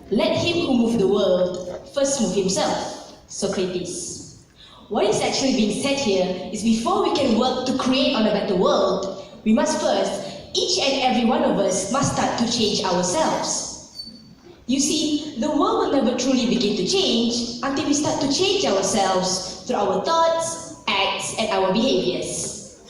Let him who moved the world first move himself. Socrates. What is actually being said here is before we can work to create on a better world, we must first, each and every one of us must start to change ourselves. You see, the world will never truly begin to change until we start to change ourselves through our thoughts, acts, and our behaviors.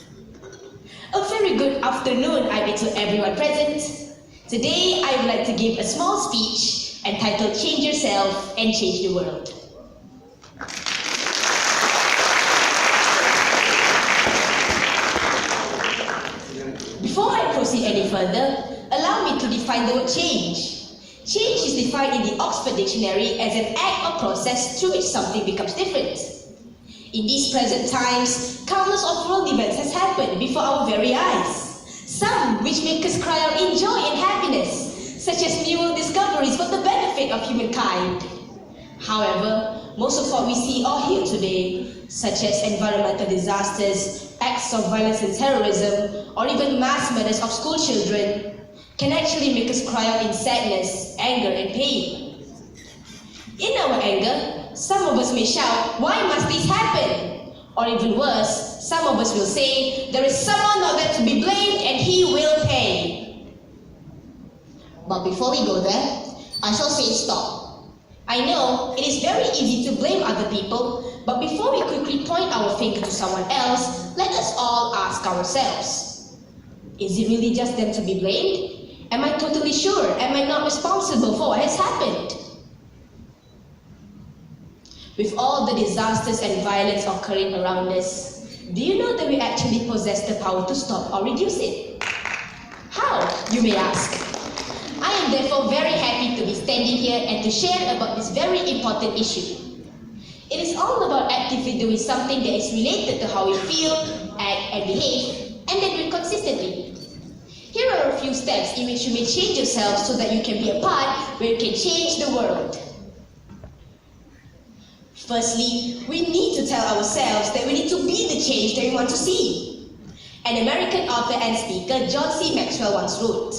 A very good afternoon, I bid to everyone present. Today, I would like to give a small speech entitled Change Yourself and Change the World. Before I proceed any further, allow me to define the word change. Change is defined in the Oxford Dictionary as an act or process through which something becomes different. In these present times, countless of world events has happened before our very eyes. Some which make us cry out in joy and happiness, such as new discoveries for the benefit of humankind. However, most of what we see or hear today, such as environmental disasters, acts of violence and terrorism, or even mass murders of school children, can actually make us cry out in sadness, anger, and pain. In our anger, some of us may shout, "Why must this happen?" Or even worse, some of us will say, "There is someone out there to be blamed and he will pay." But before we go there, I shall say stop. I know it is very easy to blame other people, but before we quickly point our finger to someone else, let us all ask ourselves, is it really just them to be blamed? Am I totally sure? Am I not responsible for what has happened? With all the disasters and violence occurring around us, do you know that we actually possess the power to stop or reduce it? How, you may ask? I am therefore very happy to be standing here and to share about this very important issue. It is all about actively doing something that is related to how we feel, act, and behave, and then do it consistently. Here are a few steps in which you may change yourself so that you can be a part where you can change the world. Firstly, we need to tell ourselves that we need to be the change that we want to see. An American author and speaker, John C. Maxwell, once wrote,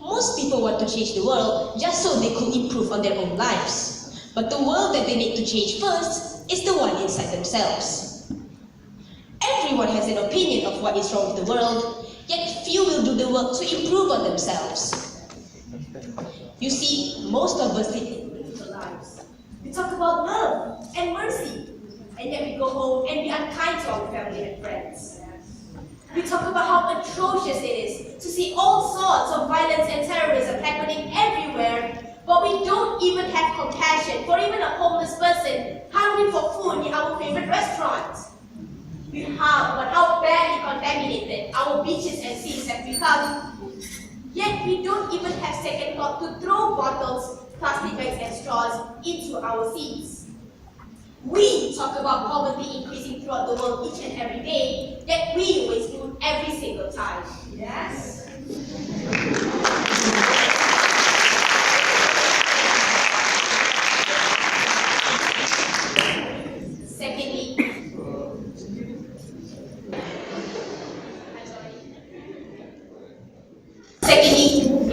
"Most people want to change the world just so they could improve on their own lives. But the world that they need to change first is the one inside themselves." Everyone has an opinion of what is wrong with the world, yet few will do the work to improve on themselves. You see, most of us live beautiful lives. We talk about love and mercy, and yet we go home and be unkind to our family and friends. We talk about how atrocious it is to see all sorts of violence and terrorism happening everywhere, but we don't even have compassion for even a homeless person hungry for food in our favorite restaurant. We have about how badly contaminated our beaches and seas have become, yet we don't even have second thought to throw bottles, plastic bags and straws into our seas. We talk about poverty increasing throughout the world each and every day, yet we waste food every single time. Yes? Secondly,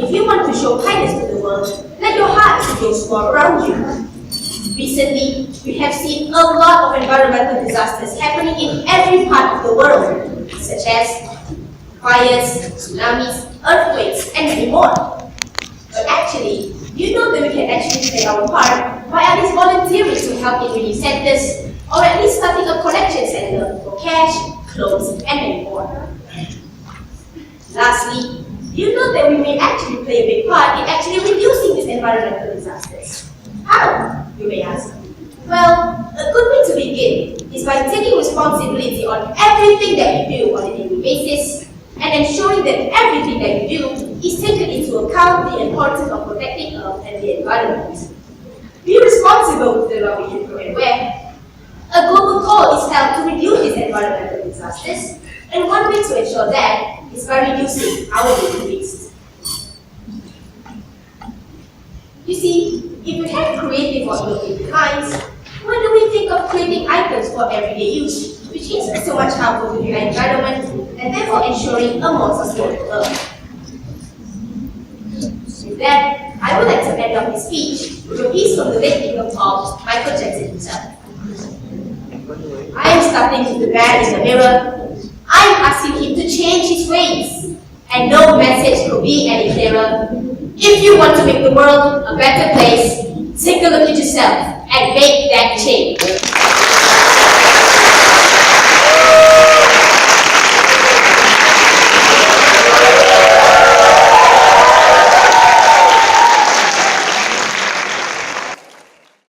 if you want to show kindness to the world, let your heart see those who are around you. Recently, we have seen a lot of environmental disasters happening in every part of the world, such as fires, tsunamis, earthquakes, and many more. But actually, you know that we can actually play our part by at least volunteering to help in relief centers, or at least starting a collection center for cash, clothes, and many more. Lastly, you know that we may actually play a big part in actually reducing these environmental disasters. How, you may ask? Well, a good way to begin is by taking responsibility on everything that you do on a daily basis and ensuring that everything that you do is taken into account the importance of protecting Earth and the environment. Be responsible with the rubbish you throw away. A global call is held to reduce these environmental disasters, and one way to ensure that is by reducing our daily waste. You see, if we have creative or innovative minds, why do we think of creating items for everyday use, which isn't so much harmful to the environment and therefore ensuring a more sustainable Earth? With that, I would like to end of his speech with a piece from the late England pop, Michael Jackson himself. I am starting with the man in the mirror. I am asking him to change his ways, and no message could be any clearer. If you want to make the world a better place, take a look at yourself and make that change.